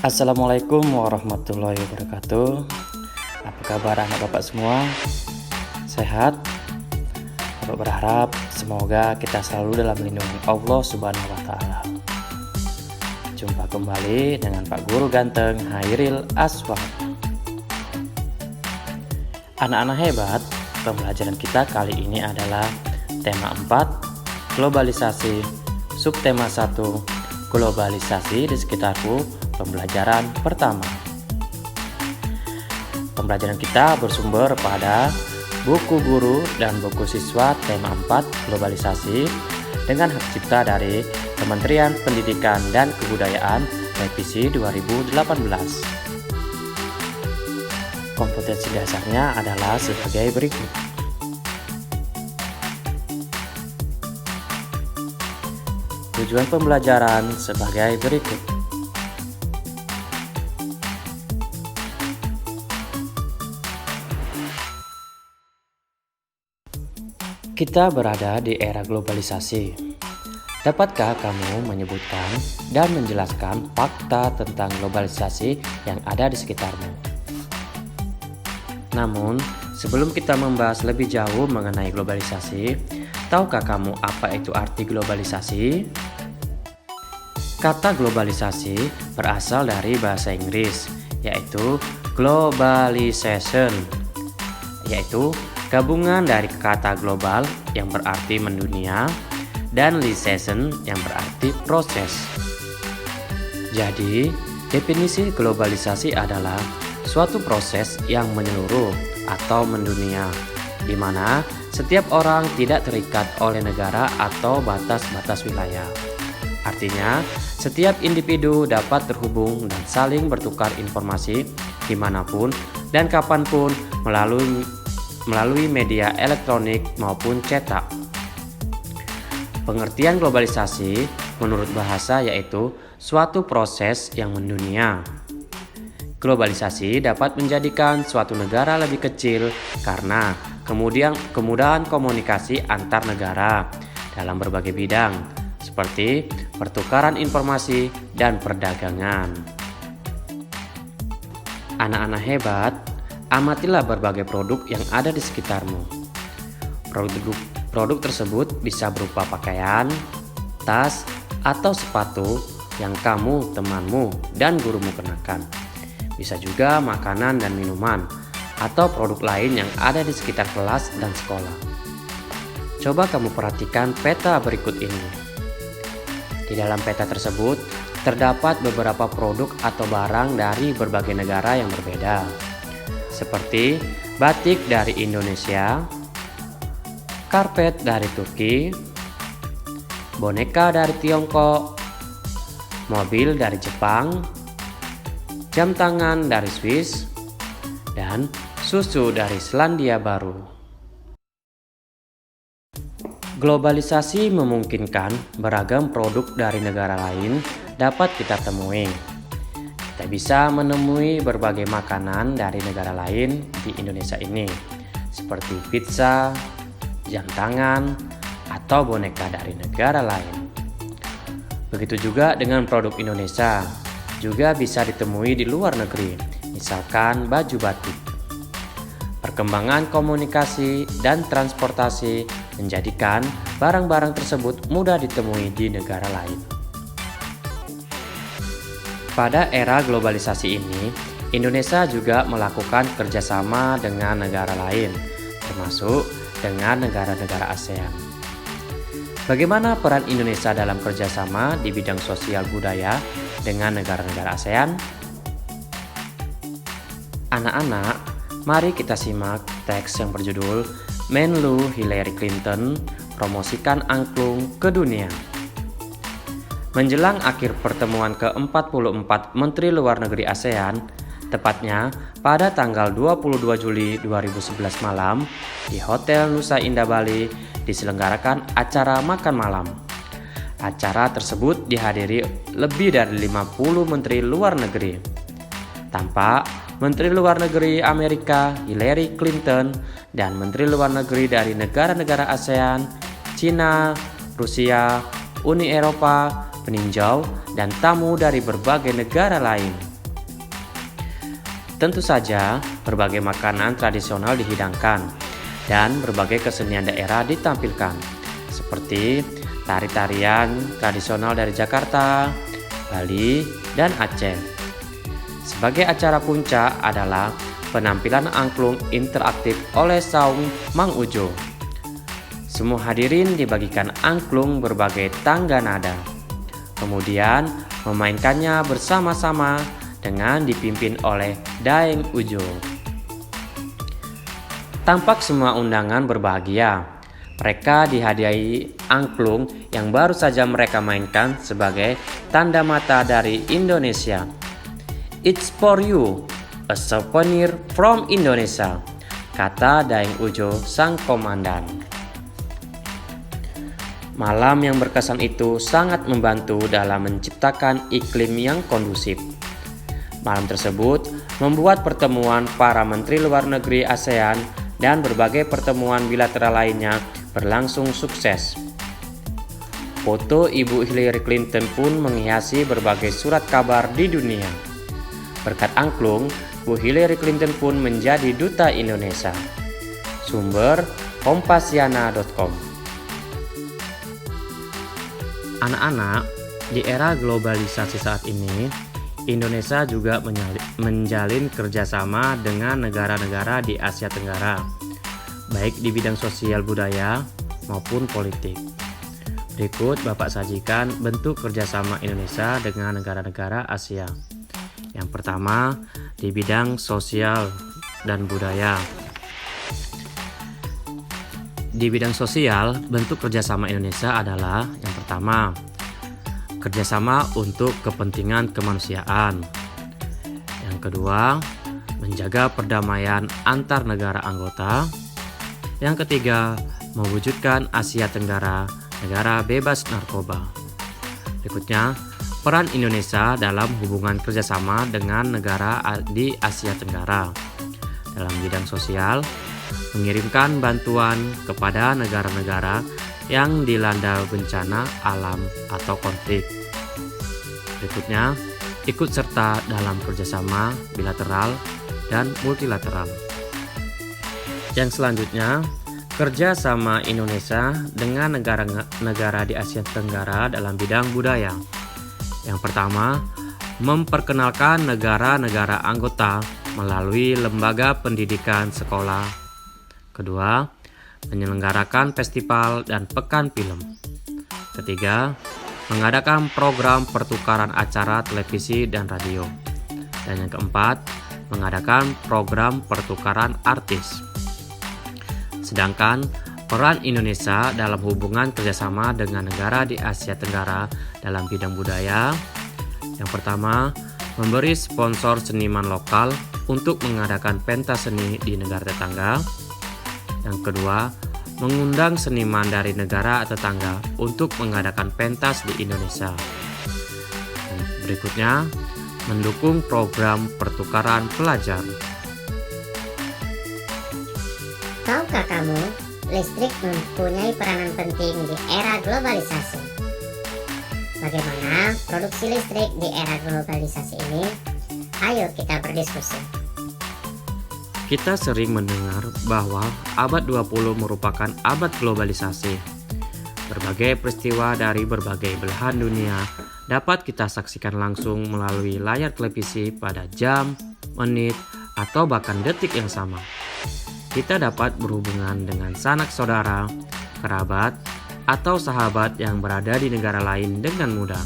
Assalamualaikum warahmatullahi wabarakatuh. Apa kabar anak bapak semua? Sehat? Bapak berharap semoga kita selalu dalam lindungan Allah Subhanahu wa Ta'ala. Jumpa kembali dengan Pak Guru Ganteng Hairil Aswad. Anak-anak hebat, pembelajaran kita kali ini adalah tema 4, globalisasi, subtema 1, globalisasi di sekitarku, pembelajaran pertama. Pembelajaran kita bersumber pada buku guru dan buku siswa tema 4, globalisasi, dengan hak cipta dari Kementerian Pendidikan dan Kebudayaan revisi 2018. Kompetensi dasarnya adalah sebagai berikut. Tujuan pembelajaran sebagai berikut. Kita berada di era globalisasi. Dapatkah kamu menyebutkan dan menjelaskan fakta tentang globalisasi yang ada di sekitarmu? Namun, sebelum kita membahas lebih jauh mengenai globalisasi, tahukah kamu apa itu arti globalisasi? Kata globalisasi berasal dari bahasa Inggris, yaitu globalization, yaitu gabungan dari kata global yang berarti mendunia dan lisation yang berarti proses. Jadi, definisi globalisasi adalah suatu proses yang menyeluruh atau mendunia, di mana setiap orang tidak terikat oleh negara atau batas-batas wilayah. Artinya, setiap individu dapat terhubung dan saling bertukar informasi dimanapun dan kapanpun melalui media elektronik maupun cetak. Pengertian globalisasi menurut bahasa yaitu suatu proses yang mendunia. Globalisasi dapat menjadikan suatu negara lebih kecil karena kemudahan komunikasi antar negara dalam berbagai bidang seperti pertukaran informasi dan perdagangan. Anak-anak hebat, amatilah berbagai produk yang ada di sekitarmu. Produk tersebut bisa berupa pakaian, tas, atau sepatu yang kamu, temanmu, dan gurumu kenakan. Bisa juga makanan dan minuman, atau produk lain yang ada di sekitar kelas dan sekolah. Coba kamu perhatikan peta berikut ini. Di dalam peta tersebut, terdapat beberapa produk atau barang dari berbagai negara yang berbeda, seperti batik dari Indonesia, karpet dari Turki, boneka dari Tiongkok, mobil dari Jepang, jam tangan dari Swiss, dan susu dari Selandia Baru. Globalisasi memungkinkan beragam produk dari negara lain dapat kita temui. Kita bisa menemui berbagai makanan dari negara lain di Indonesia ini, seperti pizza, jam tangan, atau boneka dari negara lain. Begitu juga dengan produk Indonesia, juga bisa ditemui di luar negeri, misalkan baju batik. Perkembangan komunikasi dan transportasi menjadikan barang-barang tersebut mudah ditemui di negara lain. Pada era globalisasi ini, Indonesia juga melakukan kerjasama dengan negara lain, termasuk dengan negara-negara ASEAN. Bagaimana peran Indonesia dalam kerjasama di bidang sosial budaya dengan negara-negara ASEAN? Anak-anak, mari kita simak teks yang berjudul Menlu Hillary Clinton promosikan angklung ke dunia. Menjelang akhir pertemuan ke-44 Menteri Luar Negeri ASEAN, tepatnya pada tanggal 22 Juli 2011 malam, di Hotel Nusa Indah Bali diselenggarakan acara makan malam. Acara tersebut dihadiri lebih dari 50 Menteri Luar Negeri. Tampak Menteri Luar Negeri Amerika Hillary Clinton dan Menteri Luar Negeri dari negara-negara ASEAN, Cina, Rusia, Uni Eropa, peninjau, dan tamu dari berbagai negara lain. Tentu saja, berbagai makanan tradisional dihidangkan dan berbagai kesenian daerah ditampilkan, seperti tari-tarian tradisional dari Jakarta, Bali, dan Aceh. Sebagai acara puncak adalah penampilan angklung interaktif oleh Saung Mang Ujo. Semua hadirin dibagikan angklung berbagai tangga nada, kemudian memainkannya bersama-sama dengan dipimpin oleh Daeng Ujo. Tampak semua undangan berbahagia. Mereka dihadiahi angklung yang baru saja mereka mainkan sebagai tanda mata dari Indonesia. It's for you, a souvenir from Indonesia, kata Daeng Ujo sang komandan. Malam yang berkesan itu sangat membantu dalam menciptakan iklim yang kondusif. Malam tersebut membuat pertemuan para menteri luar negeri ASEAN dan berbagai pertemuan bilateral lainnya berlangsung sukses. Foto Ibu Hillary Clinton pun menghiasi berbagai surat kabar di dunia. Berkat angklung, Bu Hillary Clinton pun menjadi duta Indonesia. Sumber kompasiana.com. Anak-anak, di era globalisasi saat ini, Indonesia juga menjalin kerjasama dengan negara-negara di Asia Tenggara, baik di bidang sosial budaya maupun politik. Berikut Bapak sajikan bentuk kerjasama Indonesia dengan negara-negara Asia. Yang pertama, di bidang sosial dan budaya. Di bidang sosial, bentuk kerjasama Indonesia adalah yang pertama, kerjasama untuk kepentingan kemanusiaan. Yang kedua, menjaga perdamaian antar negara anggota. Yang ketiga, mewujudkan Asia Tenggara negara bebas narkoba. Berikutnya, peran Indonesia dalam hubungan kerjasama dengan negara di Asia Tenggara. Dalam bidang sosial, mengirimkan bantuan kepada negara-negara yang dilanda bencana alam atau konflik. Berikutnya, ikut serta dalam kerjasama bilateral dan multilateral. Yang selanjutnya, kerjasama Indonesia dengan negara-negara di Asia Tenggara dalam bidang budaya. Yang pertama, memperkenalkan negara-negara anggota melalui lembaga pendidikan sekolah. Kedua, menyelenggarakan festival dan pekan film. Ketiga, mengadakan program pertukaran acara televisi dan radio. Dan yang keempat, mengadakan program pertukaran artis. Sedangkan peran Indonesia dalam hubungan kerjasama dengan negara di Asia Tenggara dalam bidang budaya. Yang pertama, memberi sponsor seniman lokal untuk mengadakan pentas seni di negara tetangga. Yang kedua, mengundang seniman dari negara tetangga untuk mengadakan pentas di Indonesia. Dan berikutnya, mendukung program pertukaran pelajar. Tahukah kamu, listrik mempunyai peranan penting di era globalisasi. Bagaimana produksi listrik di era globalisasi ini? Ayo kita berdiskusi. Kita sering mendengar bahwa abad 20 merupakan abad globalisasi. Berbagai peristiwa dari berbagai belahan dunia dapat kita saksikan langsung melalui layar televisi pada jam, menit, atau bahkan detik yang sama. Kita dapat berhubungan dengan sanak saudara, kerabat, atau sahabat yang berada di negara lain dengan mudah.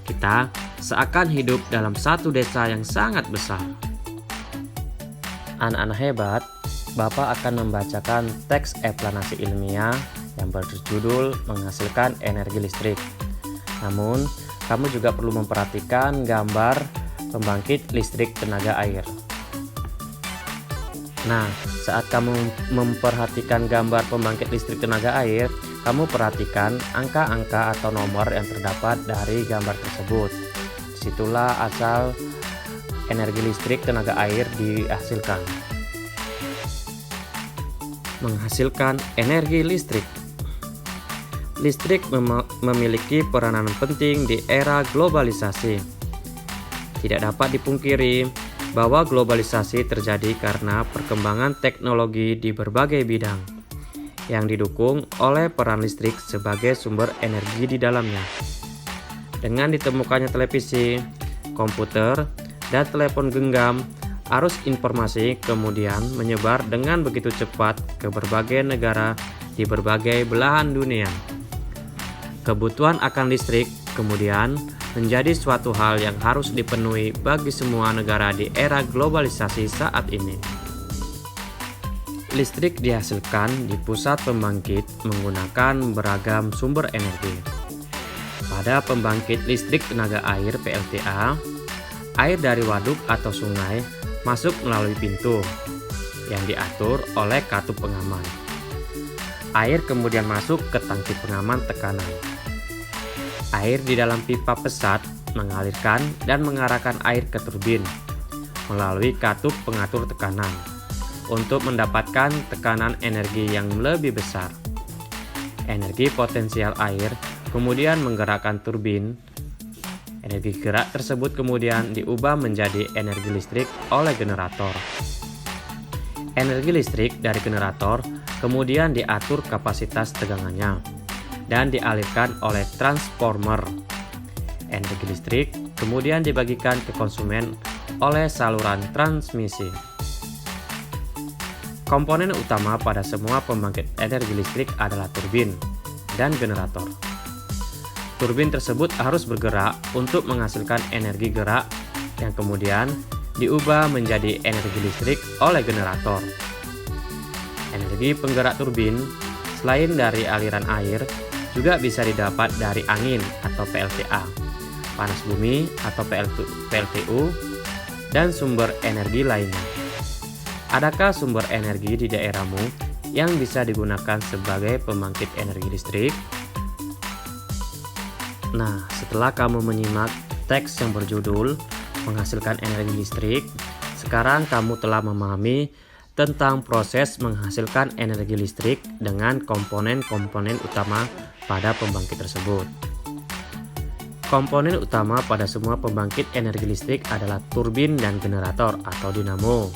Kita seakan hidup dalam satu desa yang sangat besar. Anak-anak hebat, Bapak akan membacakan teks eksplanasi ilmiah yang berjudul menghasilkan energi listrik. Namun, kamu juga perlu memperhatikan gambar pembangkit listrik tenaga air. Nah, saat kamu memperhatikan gambar pembangkit listrik tenaga air, kamu perhatikan angka-angka atau nomor yang terdapat dari gambar tersebut. Disitulah asal energi listrik tenaga air dihasilkan. Menghasilkan energi listrik. Listrik memiliki peranan penting di era globalisasi. Tidak dapat dipungkiri bahwa globalisasi terjadi karena perkembangan teknologi di berbagai bidang yang didukung oleh peran listrik sebagai sumber energi di dalamnya. Dengan ditemukannya televisi, komputer, dan telepon genggam, arus informasi kemudian menyebar dengan begitu cepat ke berbagai negara di berbagai belahan dunia. Kebutuhan akan listrik kemudian menjadi suatu hal yang harus dipenuhi bagi semua negara di era globalisasi saat ini. Listrik dihasilkan di pusat pembangkit menggunakan beragam sumber energi. Pada pembangkit listrik tenaga air PLTA, air dari waduk atau sungai masuk melalui pintu yang diatur oleh katup pengaman. Air kemudian masuk ke tangki pengaman tekanan. Air di dalam pipa pesat mengalirkan dan mengarahkan air ke turbin melalui katup pengatur tekanan untuk mendapatkan tekanan energi yang lebih besar. Energi potensial air kemudian menggerakkan turbin. Energi gerak tersebut kemudian diubah menjadi energi listrik oleh generator. Energi listrik dari generator kemudian diatur kapasitas tegangannya dan dialirkan oleh transformer. Energi listrik kemudian dibagikan ke konsumen oleh saluran transmisi. Komponen utama pada semua pembangkit energi listrik adalah turbin dan generator. Turbin tersebut harus bergerak untuk menghasilkan energi gerak yang kemudian diubah menjadi energi listrik oleh generator. Energi penggerak turbin selain dari aliran air juga bisa didapat dari angin atau PLTA, panas bumi atau PLTU, dan sumber energi lainnya. Adakah sumber energi di daerahmu yang bisa digunakan sebagai pembangkit energi listrik? Nah, setelah kamu menyimak teks yang berjudul Menghasilkan Energi Listrik, sekarang kamu telah memahami tentang proses menghasilkan energi listrik dengan komponen-komponen utama pada pembangkit tersebut. Komponen utama pada semua pembangkit energi listrik adalah turbin dan generator atau dinamo.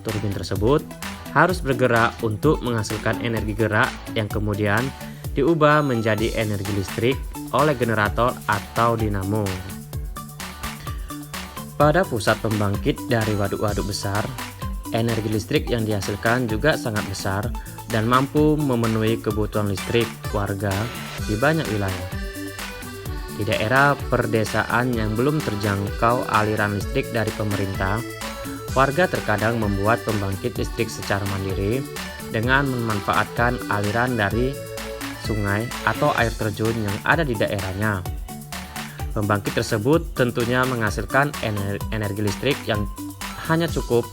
Turbin tersebut harus bergerak untuk menghasilkan energi gerak yang kemudian diubah menjadi energi listrik oleh generator atau dinamo. Pada pusat pembangkit dari waduk-waduk besar, energi listrik yang dihasilkan juga sangat besar dan mampu memenuhi kebutuhan listrik warga di banyak wilayah. Di daerah perdesaan yang belum terjangkau aliran listrik dari pemerintah, warga terkadang membuat pembangkit listrik secara mandiri dengan memanfaatkan aliran dari sungai atau air terjun yang ada di daerahnya. Pembangkit tersebut tentunya menghasilkan energi listrik yang hanya cukup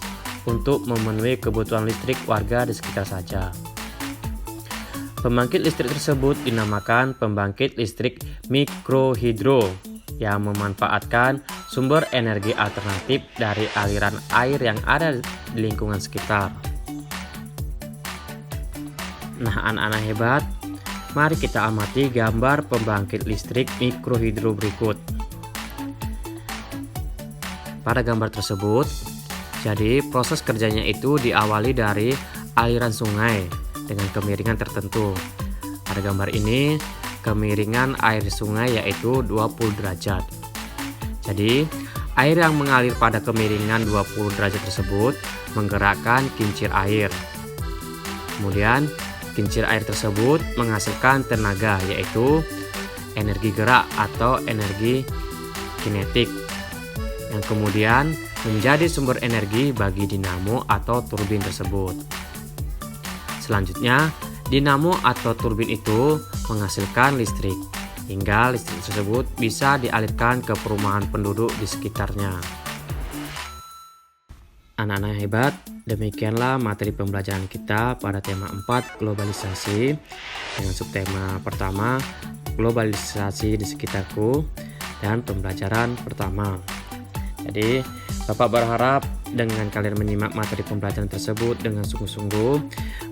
untuk memenuhi kebutuhan listrik warga di sekitar saja. Pembangkit listrik tersebut dinamakan pembangkit listrik mikrohidro yang memanfaatkan sumber energi alternatif dari aliran air yang ada di lingkungan sekitar. Nah, anak-anak hebat, mari kita amati gambar pembangkit listrik mikrohidro berikut. Pada gambar tersebut, jadi proses kerjanya itu diawali dari aliran sungai dengan kemiringan tertentu. Pada gambar ini, kemiringan air sungai yaitu 20 derajat. Jadi, air yang mengalir pada kemiringan 20 derajat tersebut menggerakkan kincir air. Kemudian, kincir air tersebut menghasilkan tenaga yaitu energi gerak atau energi kinetik yang kemudian menjadi sumber energi bagi dinamo atau turbin tersebut. Selanjutnya, dinamo atau turbin itu menghasilkan listrik hingga listrik tersebut bisa dialirkan ke perumahan penduduk di sekitarnya. Anak-anak hebat, demikianlah materi pembelajaran kita pada tema 4 globalisasi dengan subtema pertama globalisasi di sekitarku dan pembelajaran pertama. Jadi, Bapak berharap dengan kalian menyimak materi pembelajaran tersebut dengan sungguh-sungguh,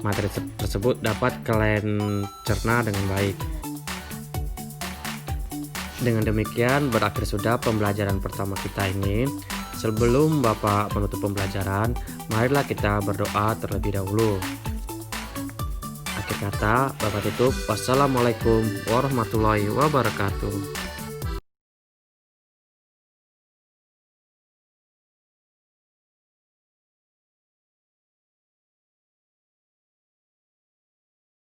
materi tersebut dapat kalian cerna dengan baik. Dengan demikian berakhir sudah pembelajaran pertama kita ini. Sebelum Bapak menutup pembelajaran, marilah kita berdoa terlebih dahulu. Akhir kata, Bapak tutup. Wassalamualaikum warahmatullahi wabarakatuh.